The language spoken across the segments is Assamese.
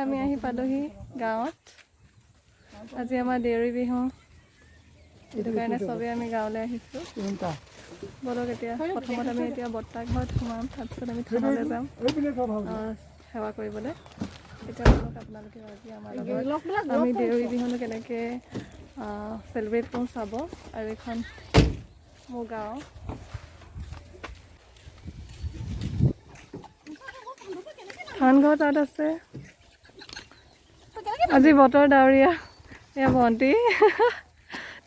আমি আহি পালোহি গাঁৱত। আজি আমাৰ দেউৰী বিহু, সেইটো কাৰণে চবেই আমি গাঁৱলৈ আহিছোঁ। বলক এতিয়া প্ৰথমত আমি এতিয়া বৰ্তা ঘৰত সোমাম, তাৰপিছত আমি থানলৈ যাম সেৱা কৰিবলৈ। এতিয়া বলক আপোনালোকে আজি আমাৰ লগত আমি দেউৰী বিহুটো কেনেকৈ চেলিব্ৰেট কৰোঁ চাব। আৰু এইখন মোৰ গাঁও। ধান ঘৰ তাত আছে। আজি বতৰ ডাৱৰীয়া। এয়া ভণ্টি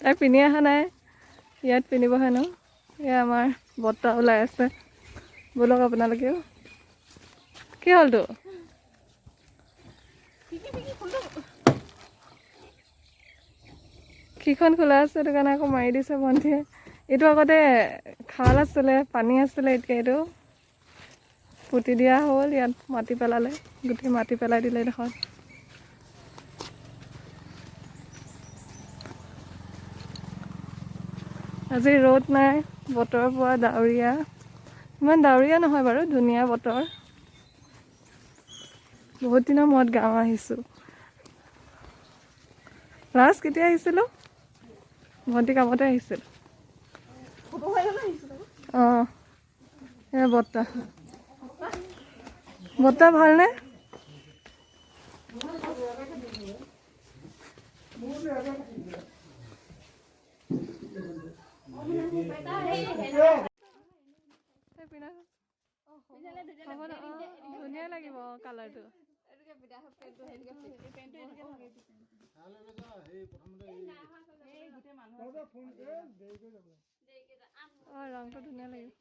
তাই পিন্ধি অহা নাই, ইয়াত পিন্ধিব হেনো। এয়া আমাৰ বৰ্তা ওলাই আছে। বলক আপোনালোকেও। কি হ'লতো? কিখন খোলা আছে, সেইটো কাৰণে আকৌ মাৰি দিছে ভণ্টিয়ে। এইটো আগতে খাল আছিলে, পানী আছিলে, এতিয়া এইটো পুতি দিয়া হ'ল। ইয়াত মাটি পেলালে, গোটেই মাটি পেলাই দিলে দেখোন। আজি ৰ'দ নাই, বতৰ পুৰা ডাৱৰীয়া। ইমান ডাৱৰীয়া নহয় বাৰু, ধুনীয়া বতৰ। বহুত দিনৰ মূৰত গাঁও আহিছোঁ। লাষ্ট কেতিয়া আহিছিলোঁ? ভণ্টি কামতে আহিছিল। অঁ, এয়া বৰ্তা। বৰ্তা ভালনে? ধুনীয়া লাগিব কালাৰটো। ৰংটো ধুনীয়া লাগিব।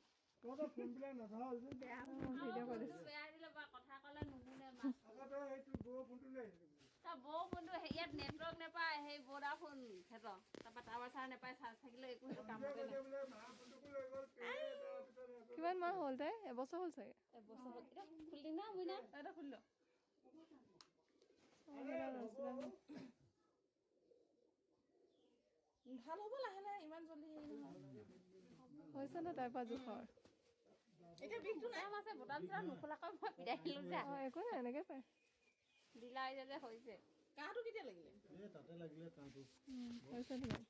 বৰষুণটো ইয়াত নেটৱৰ্ক নাপায়, সেই ভোডাফোন সিহঁতৰ তাৰপৰা টাৱাৰ চাৱাৰ নাপায়, চাৰ্জ থাকিলে একো কাম নকৰে। কিমান মাহ হ'ল তাই? এবছৰ হ'ল চাগে। এবছৰ হ'ল। এতিয়া খুলি না মই না এটা খুলি ল। ভাল হ'ব লাহে লাহে, ইমান জল্দি হেৰি নহয়। হৈছে ন তাইৰ পৰা জোখৰ। এতিয়া বিষটো নাই আছে, বটান চটান নোখোলাকৈ মই পিটাই দিলোঁ যে। একো নাই, এনেকৈ পায়। দিলা যে হৈছে। কাহটো কেতিয়া লাগিলে? তাতে লাগিলে কাহটো। হৈছে তোমাৰ।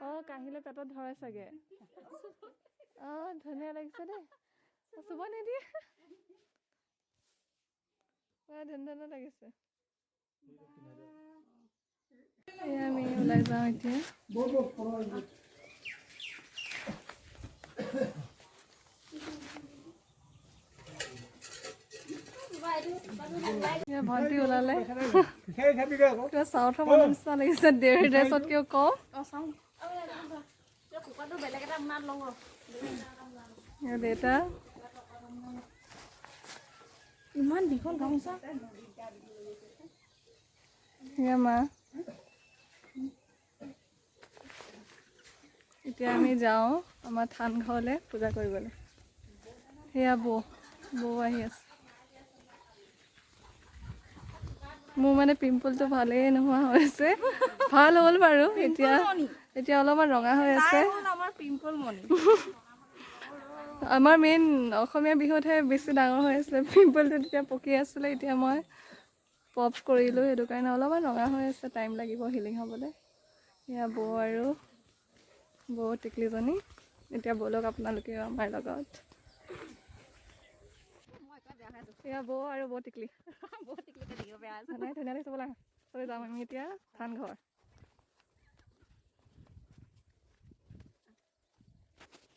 অঁ, কাহিলে পেটত ধৰে চাগে। অঁ, ধুনীয়া লাগিছে দেই। চুব নিদিয়ে। ধুনীয়া লাগিছে। আমি ওলাই যাওঁ এতিয়া। ভণ্টি ওলালে। কিবা চাউথৰ মানুহ নিচিনা লাগিছে দেউৰী ড্ৰেছত। কিয় কওঁ দেউতা ইমান দীঘল গামোচা। মা এতিয়া আমি যাওঁ আমাৰ থান ঘৰলৈ পূজা কৰিবলৈ। সেয়া বৌ আহি আছে। মোৰ মানে পিম্পলটো ভালেই নোহোৱা হৈছে। ভাল হ'ল বাৰু, এতিয়া অলপমান ৰঙা হৈ আছে। আমাৰ মেইন অসমীয়া বিহুতহে বেছি ডাঙৰ হৈ আছিলে পিম্পলটো, তেতিয়া পকি আছিলে। এতিয়া মই পপ কৰিলোঁ, সেইটো কাৰণে অলপমান ৰঙা হৈ আছে। টাইম লাগিব হিলিং হ'বলৈ। এয়া বৌ আৰু বৌ টিকলিজনী। এতিয়া ব'লক আপোনালোকে আমাৰ লগত। এয়া বৌ আৰু বৌ টিকলি। নাই ধুনীয়া লাগিছে, ব'লা চবে যাম আমি এতিয়া থান ঘৰ।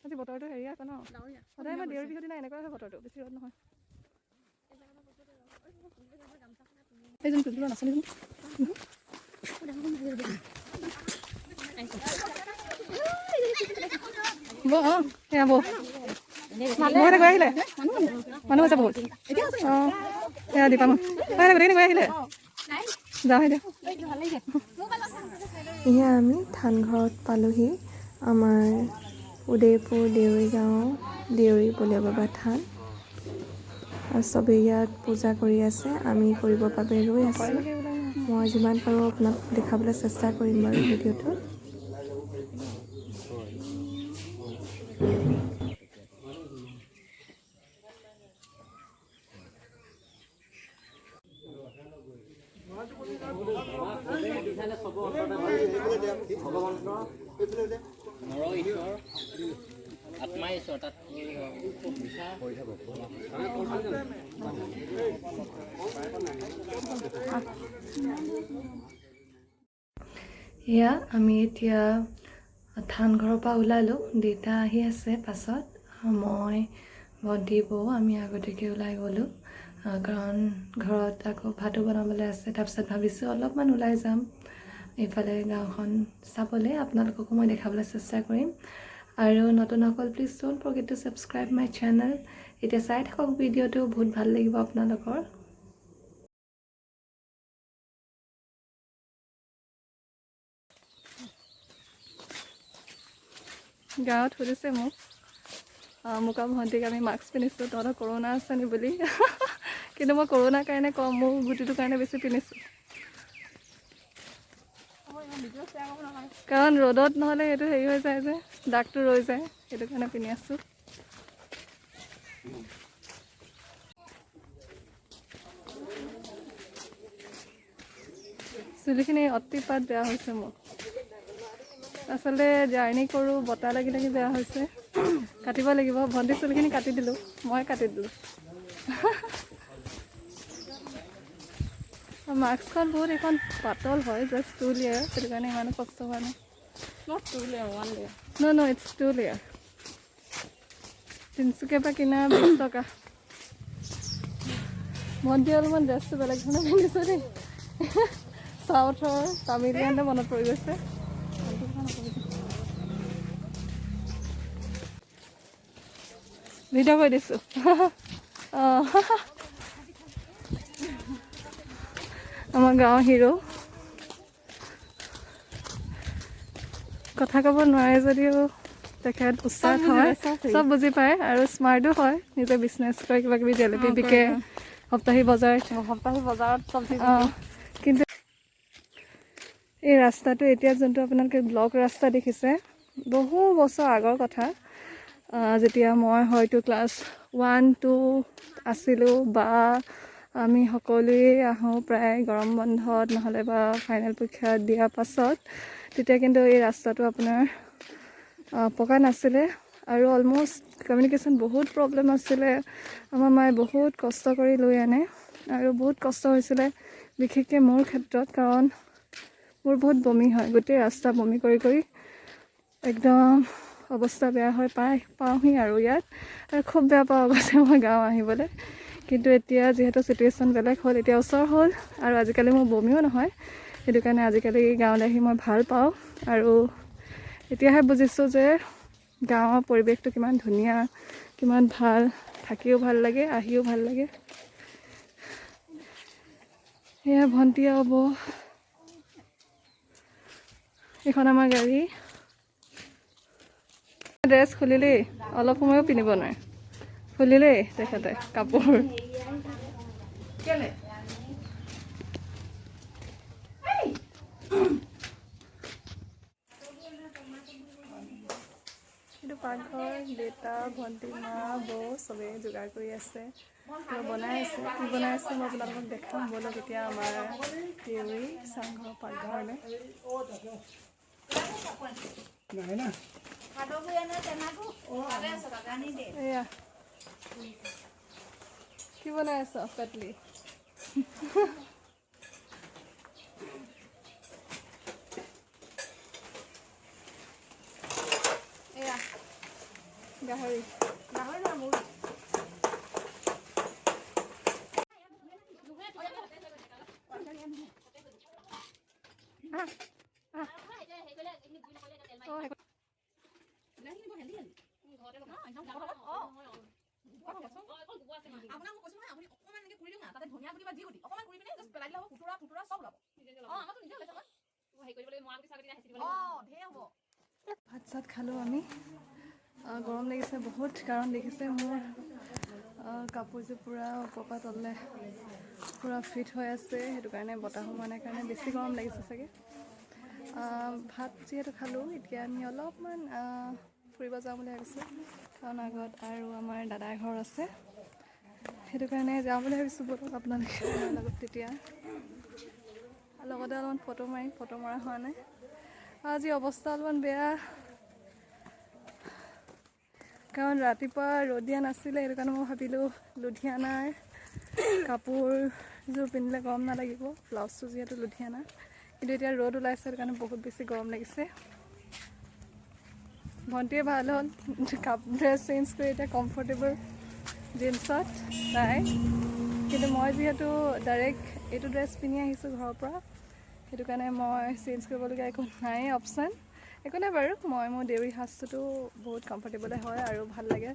আজি বতৰটো হেৰি আছে ন, সদায় আমাৰ দেউৰী বিহুৰ দিনা এনেকুৱা হয় বতৰটো, বেছি ৰ'দ নহয়। এইজন তুলিব নাচনী বৌ। অঁ, সেয়া বৌ এটা গৈ আহিলে। মানুহ আছে বহুত। অঁ, সেয়া দীপা গোটেইখিনি গৈ আহিলে। যাওঁ এতিয়া। এয়া আমি থান ঘৰত পালোহি। আমাৰ উদয়পুৰ দেউৰী গাঁও দেউৰী বলিয়া বাবা থান। আৰু চবেই ইয়াত পূজা কৰি আছে, আমি কৰিবৰ বাবে ৰৈ আছোঁ। মই যিমান পাৰোঁ আপোনাক দেখাবলৈ চেষ্টা কৰিম বাৰু ভিডিঅ'টোত। এয়া আমি এতিয়া থান ঘৰৰ পৰা ওলালোঁ। দেউতা আহি আছে পাছত, মই ভণ্টি বৌ আমি আগতীয়াকৈ ওলাই গ'লোঁ, কাৰণ ঘৰত আকৌ ভাতো বনাবলৈ আছে। তাৰপিছত ভাবিছোঁ অলপমান ওলাই যাম এইফালে গাঁওখন চাবলৈ, আপোনালোককো মই দেখাবলৈ চেষ্টা কৰিম। আৰু নতুনসকল please don't forget to subscribe my channel. এতিয়া চাই থাকক ভিডিঅ'টো, বহুত ভাল লাগিব আপোনালোকৰ। গাঁৱত সুধিছে মোক আৰু ভণ্টিক আমি মাস্ক পিন্ধিছোঁ, তহঁতৰ কৰোণা আছে নি বুলি। কিন্তু মই কৰোণাৰ কাৰণে কম, মোৰ গুটিটোৰ কাৰণে বেছি পিন্ধিছোঁ, কাৰণ ৰ'দত নহ'লে সেইটো হেৰি হৈ যায় যে, দাগটো ৰৈ যায়, সেইটো কাৰণে পিন্ধি আছোঁ। চুলিখিনি অতিপাত বেয়া হৈছে মোৰ। আচলতে জাৰ্ণি কৰোঁ, বতাহ লাগি লাগি বেয়া হৈছে, কাটিব লাগিব। ভণ্টি চুলিখিনি কাটি দিলোঁ, মই কাটি দিলোঁ। মাস্কখন বহুত এইখন পাতল হয়, জাষ্ট 2 লেয়াৰ, সেইটো কাৰণে ইমানো কষ্ট হোৱা নাই। Not 2 layer, 1 layer. No, it's 2 layer. তিনিচুকীয়াৰ পৰা কিনা 20 টকা। ভণ্টি অলপমান ড্ৰেছটো বেলেগ ধৰণে পিন্ধিছোঁ দেই, চাউথৰ তামিলিয়ানতে মনত পৰি গৈছে। ভিডিঅ' কৰি দিছোঁ। অঁ, আমাৰ গাঁৱৰ হিৰো, কথা ক'ব নোৱাৰে যদিও তেখেত উস্তাদ হয়, চব বুজি পায় আৰু স্মাৰ্টো হয়। নিজে বিজনেছ কৰে, কিবা কিবি জেলেপি বিকে, সপ্তাহী বজাৰত চব্জি। কিন্তু এই ৰাস্তাটো এতিয়া যোনটো আপোনালোকে ব্লক ৰাস্তা দেখিছে, বহু বছৰ আগৰ কথা, যেতিয়া মই হয়তো ক্লাছ 1-2 আছিলোঁ, বা আমি সকলোৱে আহোঁ প্ৰায় গৰম বন্ধত নহ'লে বা ফাইনেল পৰীক্ষা দিয়াৰ পাছত, তেতিয়া কিন্তু এই ৰাস্তাটো আপোনাৰ পকা নাছিলে আৰু অলম'ষ্ট কমিউনিকেশ্যন বহুত প্ৰব্লেম আছিলে। আমাৰ মায়ে বহুত কষ্ট কৰি লৈ আনে আৰু বহুত কষ্ট হৈছিলে, বিশেষকৈ মোৰ ক্ষেত্ৰত, কাৰণ মোৰ বহুত বমি হয়, গোটেই ৰাস্তা বমি কৰি কৰি একদম অৱস্থা বেয়া হৈ পাওঁহি আৰু ইয়াত, আৰু খুব বেয়া পাওঁ অৱশ্যে মই গাঁও আহিবলৈ। কিন্তু এতিয়া যিহেতু চিটুৱেশ্যন বেলেগ হ'ল, এতিয়া ওচৰ হ'ল আৰু আজিকালি মোৰ বমিও নহয়, সেইটো কাৰণে আজিকালি গাঁৱলৈ আহি মই ভাল পাওঁ। আৰু এতিয়াহে বুজিছোঁ যে গাঁৱৰ পৰিৱেশটো কিমান ধুনীয়া, কিমান ভাল, থাকিও ভাল লাগে, আহিও ভাল লাগে। সেয়া ভণ্টি আৰু বৌ, এইখন আমাৰ গাড়ী। ড্ৰেছ খুলিলেই, অলপ সময়ো পিন্ধিব নোৱাৰে, খুলিলেই তেখেতে কাপোৰ। এইটো পাকঘৰ, দেউতা, ভণ্টি, মা, বৌ চবেই যোগাৰ কৰি আছে, কিবা বনাই আছে। কি বনাই আছে মই আপোনালোকক দেখাম ব'লক এতিয়া আমাৰ দেউৰী চাংঘৰ পাকঘৰলৈ। এয়া কি বনাই আছ পেটলি? এয়া গাহৰি না মোৰ। ভাত চাত খালোঁ আমি, গৰম লাগিছে বহুত, কাৰণ দেখিছে মোৰ কাপোৰযোৰ পূৰা ওপৰৰ পৰা তললৈ পূৰা ফিট হৈ আছে, সেইটো কাৰণে বতাহ সোমোৱা নাই কাৰণে বেছি গৰম লাগিছে চাগে। ভাত যিহেতু খালোঁ, এতিয়া আমি অলপমান ফুৰিব যাওঁ বুলি ভাবিছোঁ, কাৰণ আগত আৰু আমাৰ দাদাৰ ঘৰ আছে, সেইটো কাৰণে যাওঁ বুলি ভাবিছোঁ। বলক আপোনালোকে লগত তেতিয়া লগতে অলপমান ফটো মৰা হোৱা নাই। আজি অৱস্থা অলপমান বেয়া, কাৰণ ৰাতিপুৱা ৰ'দ দিয়া নাছিলে, সেইটো কাৰণে মই ভাবিলোঁ লুধিয়ানাৰ কাপোৰযোৰ পিন্ধিলে গৰম নালাগিব, ব্লাউজটো যিহেতু লুধিয়ানা। কিন্তু এতিয়া ৰ'দ ওলাইছে, সেইটো কাৰণে বহুত বেছি গৰম লাগিছে। ভণ্টিয়ে ভাল হ'ল ড্ৰেছ চেঞ্জ কৰি এতিয়া কমফৰ্টেবল জিন্সত তাই। কিন্তু মই যিহেতু ডাইৰেক্ট এইটো ড্ৰেছ পিন্ধি আহিছোঁ ঘৰৰ পৰা, সেইটো কাৰণে মই চেঞ্জ কৰিবলগীয়া একো নাই অপশ্যন। একো নাই বাৰু, মোৰ দেউৰী সাজটোতো বহুত কমফৰ্টেবলে হয় আৰু ভাল লাগে,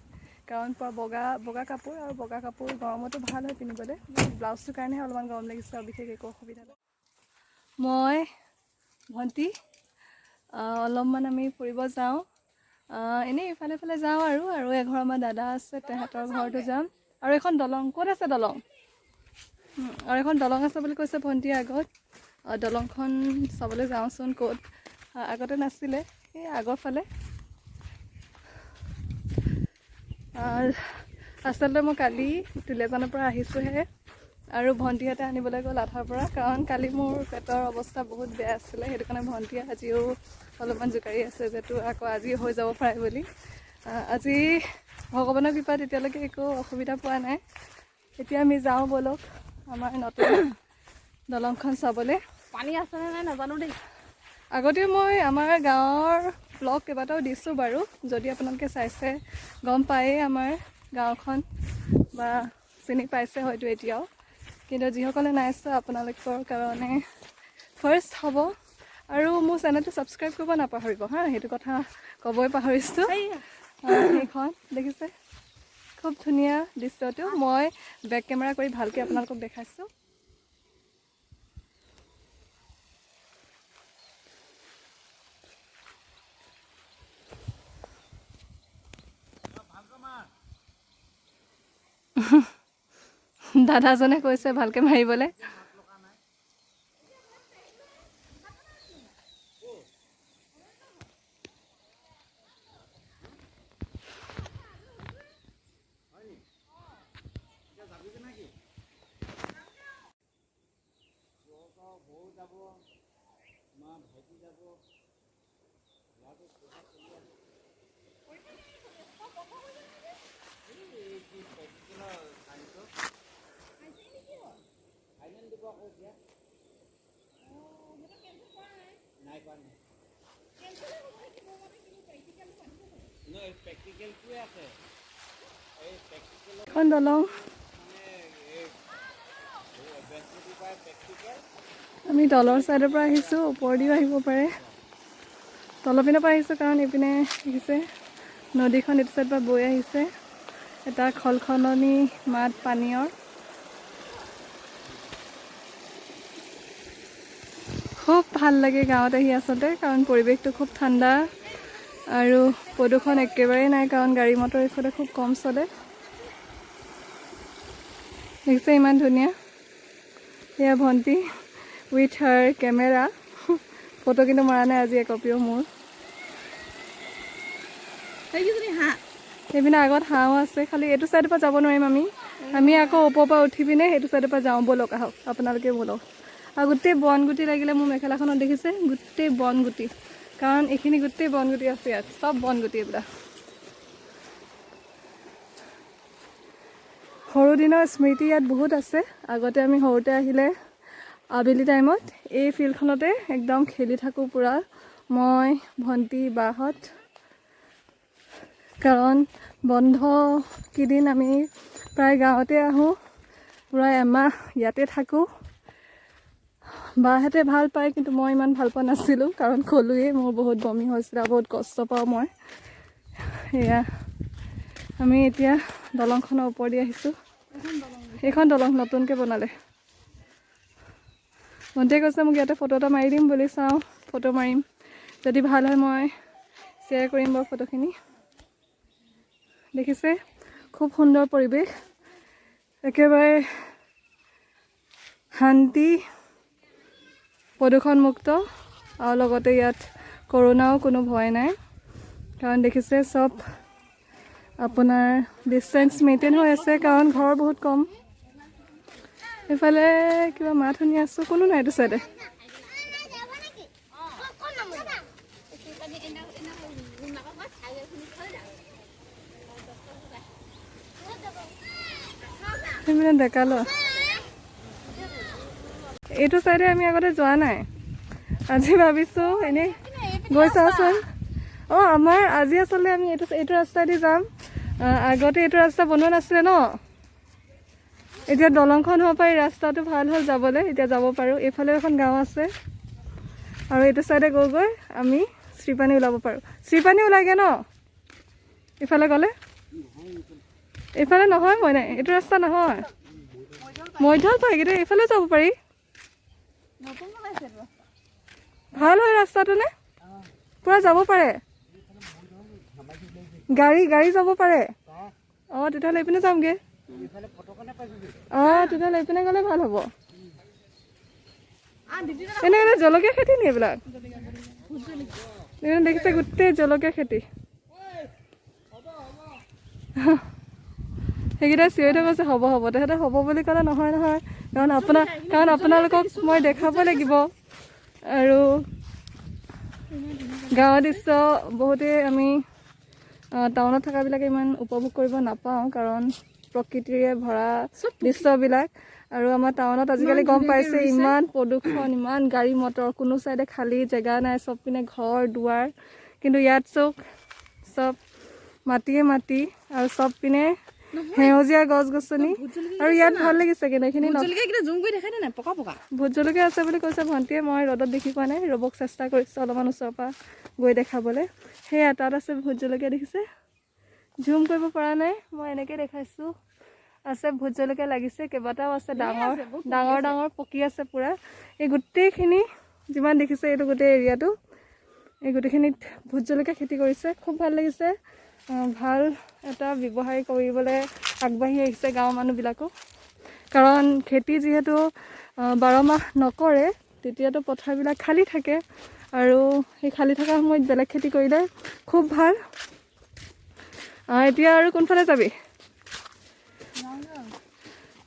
কাৰণ বগা কাপোৰ আৰু বগা কাপোৰ গৰমতো ভাল হয় পিন্ধিবলৈ। ব্লাউজটোৰ কাৰণেহে অলপমান গৰম লাগিছে আৰু বিশেষ একো অসুবিধা নাই। মই ভণ্টি অলপমান আমি ফুৰিব যাওঁ, এনেই ইফালে যাওঁ আৰু এঘৰ আমাৰ দাদা আছে, তেহেঁতৰ ঘৰতো যাম। আৰু এখন দলং, ক'ত আছে দলং? আৰু এখন দলং আছে বুলি কৈছে ভণ্টিয়ে আগত, দলংখন চাবলৈ যাওঁচোন। ক'ত আগতে নাছিলে, সেই আগৰ ফালে। আচলতে মই কালি দুলীয়াজানৰ পৰা আহিছোঁহে, আৰু ভণ্টিহঁতে আনিবলৈ গ'ল আধাৰ পৰা, কাৰণ কালি মোৰ পেটৰ অৱস্থা বহুত বেয়া আছিলে। সেইটো কাৰণে ভণ্টিয়ে আজিও অলপমান জোকাৰি আছে যে তোৰ আকৌ আজি হৈ যাব পাৰে বুলি। আজি ভগৱানৰ কৃপাত এতিয়ালৈকে একো অসুবিধা পোৱা নাই। এতিয়া আমি যাওঁ ব'লক আমাৰ নতুন দলংখন চাবলৈ। পানী আছেনে নাই নাজানো দেই। আগতেও মই আমাৰ গাঁৱৰ ব্লগ কেইবাটাও দিছোঁ বাৰু, যদি আপোনালোকে চাইছে গম পায়েই আমাৰ গাঁওখন, বা চিনি পাইছে হয়তো এতিয়াও। কিন্তু যিসকলে নাই চোৱা, আপোনালোকৰ কাৰণে ফাৰ্ষ্ট হ'ব। আৰু মোৰ চেনেলটো ছাবস্ক্ৰাইব কৰিব নাপাহৰিব হা, সেইটো কথা ক'বই পাহৰিছোঁ। সেইখন দেখিছে, খুব ধুনীয়া দৃশ্যটো। মই বেক কেমেৰা কৰি ভালকৈ আপোনালোকক দেখাইছোঁ। দাদাজনে কৈছে ভালকৈ মাৰিবলৈ। এখন দলং আমি তলৰ ছাইডৰ পৰা আহিছোঁ, ওপৰেদিও আহিব পাৰে। তলৰ পিনৰ পৰা আহিছোঁ কাৰণ এইপিনে দেখিছে নদীখন এইটো ছাইডৰ পৰা বৈ আহিছে, এটা খলখলনি মাত পানীয়ৰ। খুব ভাল লাগে গাঁৱত আহি আচলতে, কাৰণ পৰিৱেশটো খুব ঠাণ্ডা আৰু প্ৰদূষণ একেবাৰেই নাই, কাৰণ গাড়ী মটৰ এইফালে খুব কম চলে। দেখিছে ইমান ধুনীয়া। এয়া ভণ্টি উইথ হাৰ কেমেৰা, ফটো কিন্তু মৰা নাই আজি একপিও মোৰ। সেইপিনে আগত হাঁহো আছে, খালি এইটো ছাইডৰ পৰা যাব নোৱাৰিম আমি আকৌ ওপৰৰ পৰা উঠি পিনে সেইটো ছাইডৰ পৰা যাওঁ ব'লক, আহক আপোনালোকে ব'লক। আৰু গোটেই বনগুটি লাগিলে মোৰ মেখেলাখনত দেখিছে, গোটেই বনগুটি, কাৰণ এইখিনি গোটেই বনগুটি আছে ইয়াত, চব বনগুটি এইবিলাক। সৰু দিনৰ স্মৃতি ইয়াত বহুত আছে। আগতে আমি সৰুতে আহিলে আবেলি টাইমত এই ফিল্ডখনতে একদম খেলি থাকোঁ পুৰা, মই ভণ্টি বাহঁত। কাৰণ বন্ধ কেইদিন আমি প্ৰায় গাঁৱতে আহোঁ, পুৰা এমাহ ইয়াতে থাকোঁ। বাহঁতে ভাল পায়, কিন্তু মই ইমান ভাল পোৱা নাছিলোঁ, কাৰণ ক'লোৱেই মোৰ বহুত বমি হৈছিলে, বহুত কষ্ট পাওঁ মই। সেয়া আমি এতিয়া দলংখনৰ ওপৰেদি আহিছোঁ। এইখন দলং নতুনকৈ বনালে। ভণ্টিয়ে কৈছে মোক ইয়াতে ফটো এটা মাৰি দিম বুলি, চাওঁ ফটো মাৰিম, যদি ভাল হয় মই শ্বেয়াৰ কৰিম বাৰু ফটোখিনি। দেখিছে খুব সুন্দৰ পৰিৱেশ, একেবাৰে শান্তি, প্ৰদূষণমুক্ত, আৰু লগতে ইয়াত কৰোণাও কোনো ভয় নাই, কাৰণ দেখিছে চব আপোনাৰ ডিষ্টেঞ্চ মেইনটেইন হৈ আছে, কাৰণ ঘৰ বহুত কম। এইফালে কিবা মাত শুনি আছোঁ, কোনো নাই এইটো চাইডে। ডেকা ল এইটো চাইডে আমি আগতে যোৱা নাই আজি ভাবিছোঁ এনেই গৈ চাওঁচোন অঁ আমাৰ আজি আচলতে আমি এইটো ৰাস্তাইদি যাম আগতে এইটো ৰাস্তা বনোৱা নাছিলে ন এতিয়া দলংখন হ'ব পাৰি ৰাস্তাটো ভাল হ'ল যাবলৈ এতিয়া যাব পাৰোঁ এইফালেও এখন গাঁও আছে আৰু এইটো চাইডে গৈ আমি শ্ৰীপানী ওলাব পাৰোঁ শ্ৰীপানী ওলাইগে ন ইফালে গ'লে এইফালে নহয় মই নাই এইটো ৰাস্তা নহয় মৈধল পাই কিন্তু এইফালে যাব পাৰি ভাল হয় ৰাস্তাটো নে পুৰা যাব পাৰে গাড়ী যাব পাৰে অঁ তেতিয়াহ'লে এইপিনে যামগৈ অঁ তেতিয়াহ'লে এইপিনে গ'লে ভাল হ'ব এনেকৈ জলকীয়া খেতি নি এইবিলাক দেখিছে গোটেই জলকীয়া খেতি সেইকেইটা চিঞৰি থৈ কৈছে হ'ব তেখেতে হ'ব বুলি ক'লে নহয় কাৰণ আপোনালোকক মই দেখাব লাগিব আৰু গাঁৱৰ দৃশ্য বহুতেই আমি টাউনত থকাবিলাকে ইমান উপভোগ কৰিব নাপাওঁ কাৰণ প্ৰকৃতিৰে ভৰা দৃশ্যবিলাক আৰু আমাৰ টাউনত আজিকালি গম পাইছে ইমান প্ৰদূষণ ইমান গাড়ী মটৰ কোনো চাইডে খালী জেগা নাই চব পিনে ঘৰ দুৱাৰ কিন্তু ইয়াত চব মাটিয়ে মাটি আৰু চব পিনে সেউজীয়া গছ গছনি আৰু ইয়াত ভাল লাগিছে কিন্তু এইখিনি ভোট জলকীয়া আছে বুলি কৈছে ভণ্টিয়ে মই ৰ'দত দেখি পোৱা নাই ৰ'বক চেষ্টা কৰিছোঁ অলপমান ওচৰৰ পৰা গৈ দেখাবলৈ সেয়া তাত আছে ভোট জলকীয়া দেখিছে জুম কৰিব পৰা নাই মই এনেকৈ দেখাইছোঁ আছে ভোট জলকীয়া লাগিছে কেইবাটাও আছে ডাঙৰ পকি আছে পূৰা এই গোটেইখিনি যিমান দেখিছে এইটো গোটেই এৰিয়াটো এই গোটেইখিনিত ভোট জলকীয়া খেতি কৰিছে খুব ভাল লাগিছে ভাল এটা ব্যৱসায় কৰিবলৈ আগবাঢ়ি আহিছে গাঁৱৰ মানুহবিলাকো কাৰণ খেতি যিহেতু 12 মাহ নকৰে তেতিয়াতো পথাৰবিলাক খালী থাকে আৰু সেই খালী থকা সময়ত বেলেগ খেতি কৰিলে খুব ভাল এতিয়া আৰু কোনফালে যাবি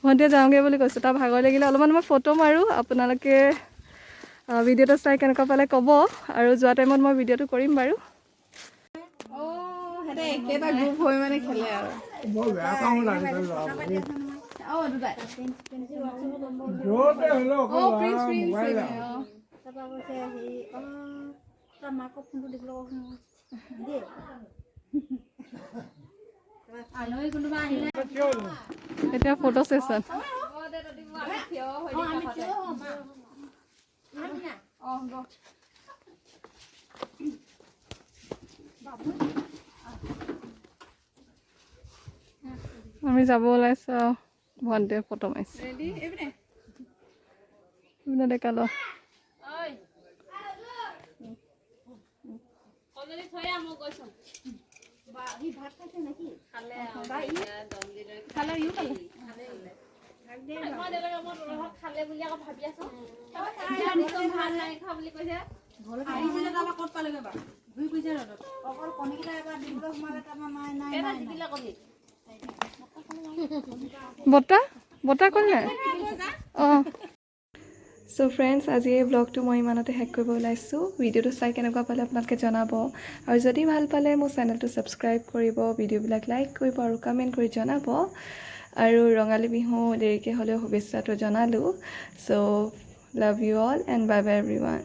ভণ্টিয়ে যাওঁগৈ বুলি কৈছোঁ তাৰ ভাগৰ লাগিলে অলপমান মই ফটো মাৰোঁ আপোনালোকে ভিডিঅ'টো চাই কেনেকুৱা পালে ক'ব আৰু যোৱা টাইমত মই ভিডিঅ'টো কৰিম বাৰু একেটা গ্ৰুপ হৈ মানে খেলে আৰু এতিয়া ফটো ছেশ্যন আমি যাব ওলাইছোঁ আৰু ভণ্টিয়ে ফটো মাৰিছে ডেকা ল বতা ক'ল নাই অঁ সো ফ্ৰেণ্ডছ আজি এই ব্লগটো মই ইমানতে শেষ কৰিব ওলাইছোঁ ভিডিঅ'টো চাই কেনেকুৱা পালে আপোনালোকে জনাব আৰু যদি ভাল পালে মোৰ চেনেলটো ছাবস্ক্ৰাইব কৰিব ভিডিঅ'বিলাক লাইক কৰিব আৰু কমেণ্ট কৰি জনাব আৰু ৰঙালী বিহু দেৰিকৈ হ'লেও শুভেচ্ছাটো জনালোঁ so' love you all and bye bye everyone